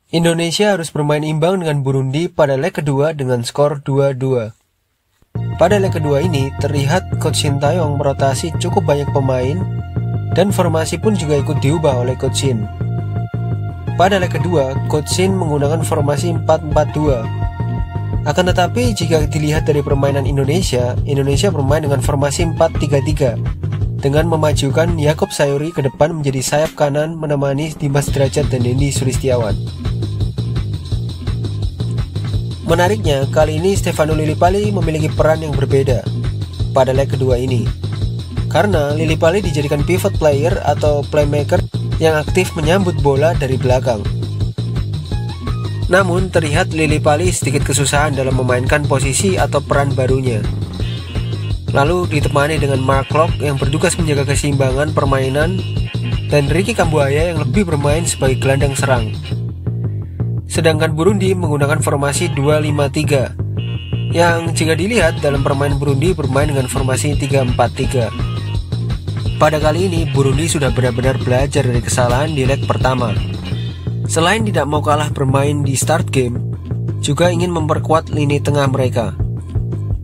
Indonesia harus bermain imbang dengan Burundi pada leg kedua dengan skor 2-2. Pada leg kedua ini, terlihat Coach Sintayong merotasi cukup banyak pemain dan formasi pun juga ikut diubah oleh Coach Shin. Pada leg kedua, Coach Shin menggunakan formasi 4-4-2. Akan tetapi jika dilihat dari permainan Indonesia bermain dengan formasi 4-3-3 dengan memajukan Yaakob Sayuri ke depan menjadi sayap kanan menemani Dimas Derajat dan Dendi Sulistiawan. Menariknya, kali ini Stefano Lillipali memiliki peran yang berbeda pada leg kedua ini. Karena Lillipali dijadikan pivot player atau playmaker yang aktif menyambut bola dari belakang. Namun terlihat Lillipali sedikit kesusahan dalam memainkan posisi atau peran barunya. Lalu ditemani dengan Mark Klok yang bertugas menjaga keseimbangan permainan dan Ricky Kambuaya yang lebih bermain sebagai gelandang serang. Sedangkan Burundi menggunakan formasi 2-5-3 yang jika dilihat dalam permainan Burundi bermain dengan formasi 3-4-3. Pada kali ini Burundi sudah benar-benar belajar dari kesalahan di leg pertama. Selain tidak mau kalah bermain di start game, juga ingin memperkuat lini tengah mereka.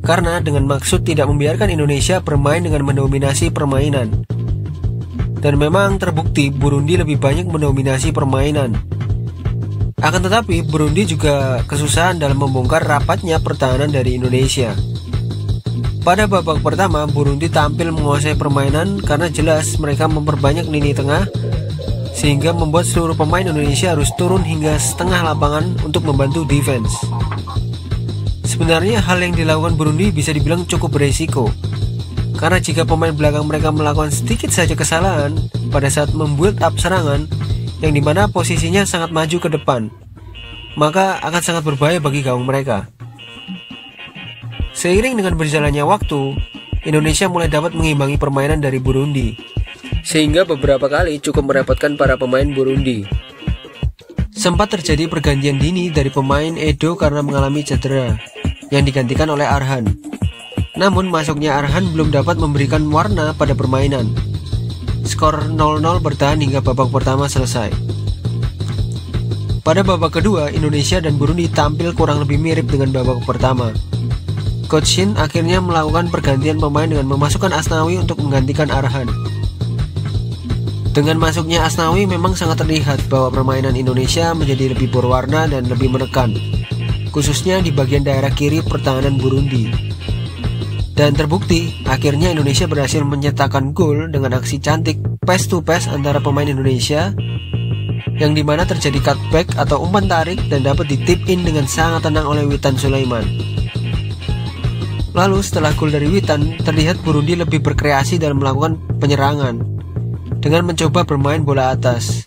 Karena dengan maksud tidak membiarkan Indonesia bermain dengan mendominasi permainan. Dan memang terbukti Burundi lebih banyak mendominasi permainan. Akan tetapi Burundi juga kesusahan dalam membongkar rapatnya pertahanan dari Indonesia. Pada babak pertama, Burundi tampil menguasai permainan karena jelas mereka memperbanyak lini tengah, sehingga membuat seluruh pemain Indonesia harus turun hingga setengah lapangan untuk membantu defense. Sebenarnya hal yang dilakukan Burundi bisa dibilang cukup beresiko, karena jika pemain belakang mereka melakukan sedikit saja kesalahan pada saat membuild up serangan yang dimana posisinya sangat maju ke depan, maka akan sangat berbahaya bagi gawang mereka. Seiring dengan berjalannya waktu, Indonesia mulai dapat mengimbangi permainan dari Burundi, sehingga beberapa kali cukup merepotkan para pemain Burundi. Sempat terjadi pergantian dini dari pemain Edo karena mengalami cedera, yang digantikan oleh Arhan. Namun masuknya Arhan belum dapat memberikan warna pada permainan. Skor 0-0 bertahan hingga babak pertama selesai. Pada babak kedua, Indonesia dan Burundi tampil kurang lebih mirip dengan babak pertama. Coach Shin akhirnya melakukan pergantian pemain dengan memasukkan Asnawi untuk menggantikan Arhan. Dengan masuknya Asnawi memang sangat terlihat bahwa permainan Indonesia menjadi lebih berwarna dan lebih menekan, khususnya di bagian daerah kiri pertahanan Burundi. Dan terbukti, akhirnya Indonesia berhasil mencetakkan gol dengan aksi cantik pass to pass antara pemain Indonesia, yang dimana terjadi cutback atau umpan tarik dan dapat ditip in dengan sangat tenang oleh Witan Sulaiman. Lalu setelah gol dari Witan, terlihat Burundi lebih berkreasi dalam melakukan penyerangan dengan mencoba bermain bola atas,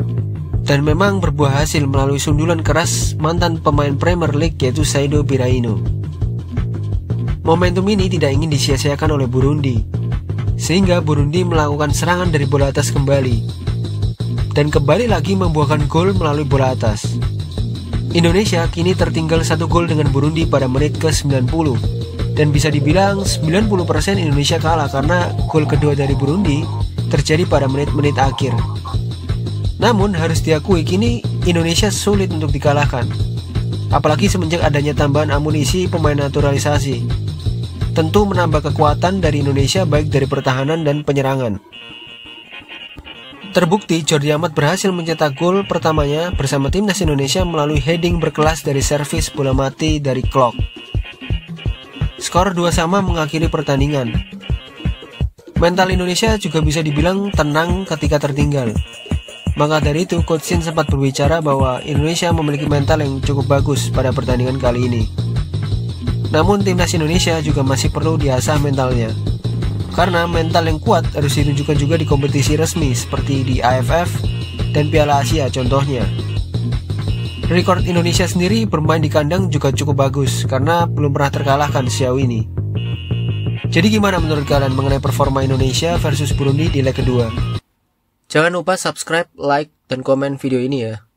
dan memang berbuah hasil melalui sundulan keras mantan pemain Premier League yaitu Saido Biraino. Momentum ini tidak ingin disia-siakan oleh Burundi, sehingga Burundi melakukan serangan dari bola atas kembali, dan kembali lagi membuahkan gol melalui bola atas. Indonesia kini tertinggal 1 gol dengan Burundi pada menit ke-90, dan bisa dibilang 90% Indonesia kalah karena gol kedua dari Burundi terjadi pada menit-menit akhir. Namun harus diakui kini Indonesia sulit untuk dikalahkan, apalagi semenjak adanya tambahan amunisi pemain naturalisasi. Tentu menambah kekuatan dari Indonesia baik dari pertahanan dan penyerangan. Terbukti Jordi Amat berhasil mencetak gol pertamanya bersama timnas Indonesia melalui heading berkelas dari servis bola mati dari Klok. Skor 2-2 mengakhiri pertandingan. Mental Indonesia juga bisa dibilang tenang ketika tertinggal. Maka dari itu, Coach Shin sempat berbicara bahwa Indonesia memiliki mental yang cukup bagus pada pertandingan kali ini. Namun timnas Indonesia juga masih perlu diasah mentalnya, karena mental yang kuat harus ditunjukkan juga di kompetisi resmi seperti di AFF dan Piala Asia contohnya. Rekor Indonesia sendiri bermain di kandang juga cukup bagus karena belum pernah terkalahkan sejauh ini. Jadi gimana menurut kalian mengenai performa Indonesia versus Burundi di leg kedua? Jangan lupa subscribe, like, dan komen video ini ya.